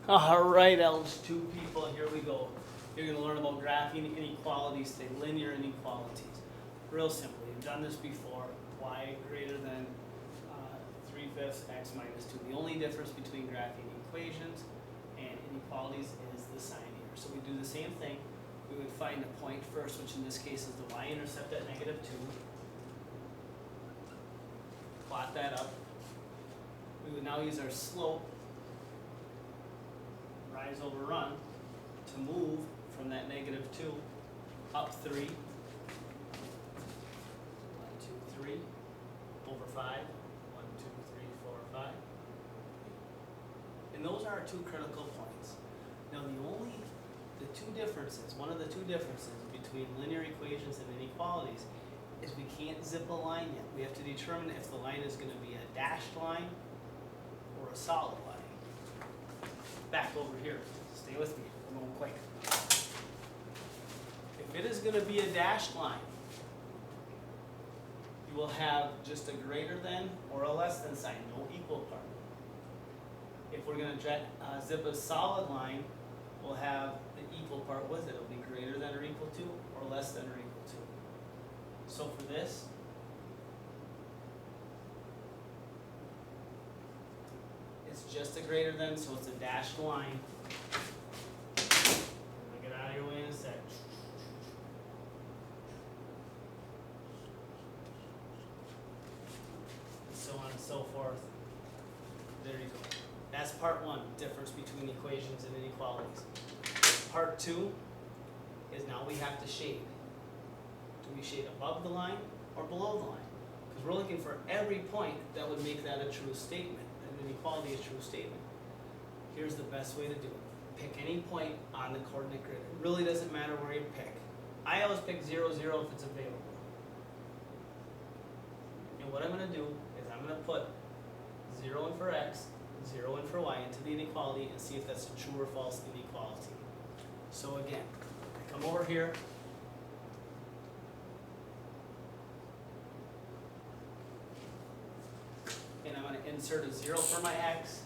All right, L2 people, here we go. You're going to learn about graphing inequalities today, linear inequalities. Real simple. You've done this before. Y greater than 3/5 x minus 2. The only difference between graphing equations and inequalities is the sign here. So we do the same thing. We would find a point first, which in this case is the y-intercept at -2. Plot that up. We would now use our slope, rise over run, to move from that -2 up 3. 1, 2, 3 over 5. 1, 2, 3, 4, 5. And those are our two critical points. Now the two differences, one of the two differences between linear equations and inequalities is we can't zip a line yet. We have to determine if the line is going to be a dashed line or a solid line. Back over here. Stay with me. I'm going quick. If it is going to be a dashed line, you will have just a greater than or a less than sign, no equal part. If we're going to zip a solid line, we'll have the equal part with it. It'll be greater than or equal to, or less than or equal to. So for this, it's just a greater than, so it's a dashed line. I'll get out of your way in a sec. And so on and so forth. There you go. That's part one, difference between equations and inequalities. Part two is now we have to shade. Do we shade above the line or below the line? Because we're looking for every point that would make that a true statement. An inequality is a true statement. Here's the best way to do it. Pick any point on the coordinate grid. It really doesn't matter where you pick. I always pick 0, 0 if it's available. And what I'm going to do is I'm going to put 0 in for x, 0 in for y into the inequality and see if that's a true or false inequality. So again, I come over here. And I'm going to insert a 0 for my x,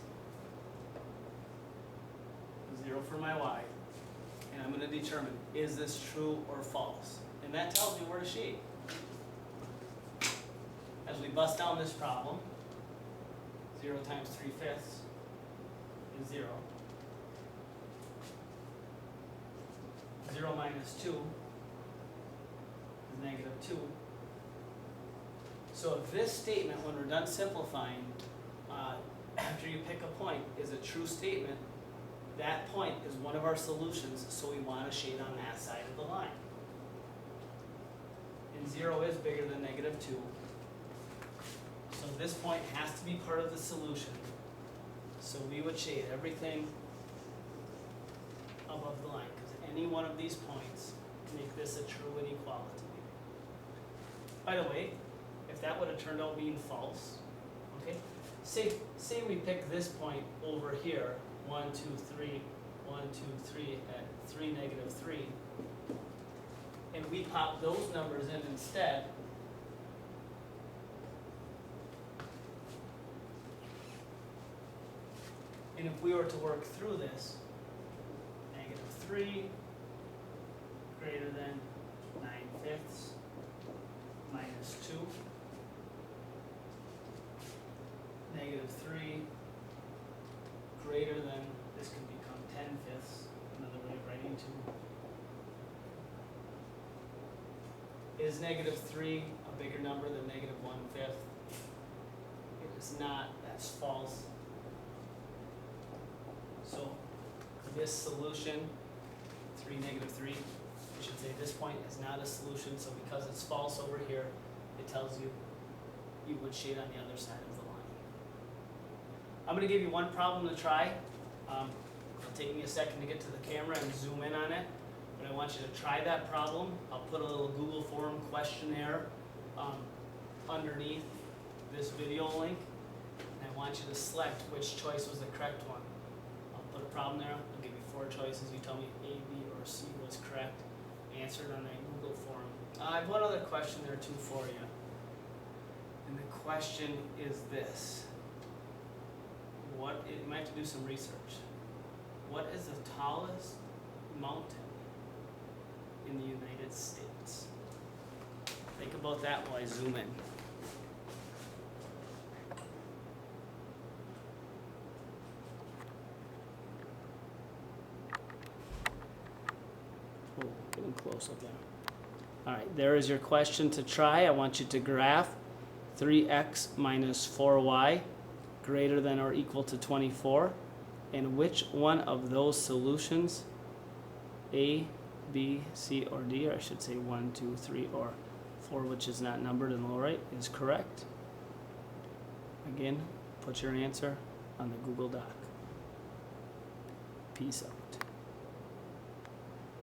0 for my y, and I'm going to determine, is this true or false? And that tells me where to shade. As we bust down this problem, 0 times 3/5 is 0. 0 minus 2 is -2. So if this statement, when we're done simplifying, after you pick a point, is a true statement, that point is one of our solutions, so we want to shade on that side of the line. And 0 is bigger than -2. So this point has to be part of the solution. So we would shade everything above the line, because any one of these points make this a true inequality. By the way, if that would have turned out being false, okay? Say we pick this point over here, 1, 2, 3, 1, 2, 3 at 3, -3, and we pop those numbers in instead. And if we were to work through this, -3 greater than 9/5 minus 2, -3 greater than, this can become 10/5, another way of writing 2. Is -3 a bigger number than -1/5? It is not, that's false. So this solution, 3, -3, we should say this point is not a solution, so because it's false over here, it tells you you would shade on the other side of the line. I'm going to give you one problem to try. It'll take me a second to get to the camera and zoom in on it, but I want you to try that problem. I'll put a little Google form questionnaire underneath this video link, and I want you to select which choice was the correct one. Put a problem there, I'll give you 4 choices, you tell me A, B, or C was correct, answered on that Google form. I have one other question there too for you, and the question is this. You might have to do some research. What is the tallest mountain in the United States? Think about that while I zoom in. Oh, getting close up there. All right, there is your question to try. I want you to graph 3x minus 4y greater than or equal to 24. And which one of those solutions, A, B, C, or D, or I should say 1, 2, 3, or 4, which is not numbered in the lower right, is correct? Again, put your answer on the Google Doc. Peace out.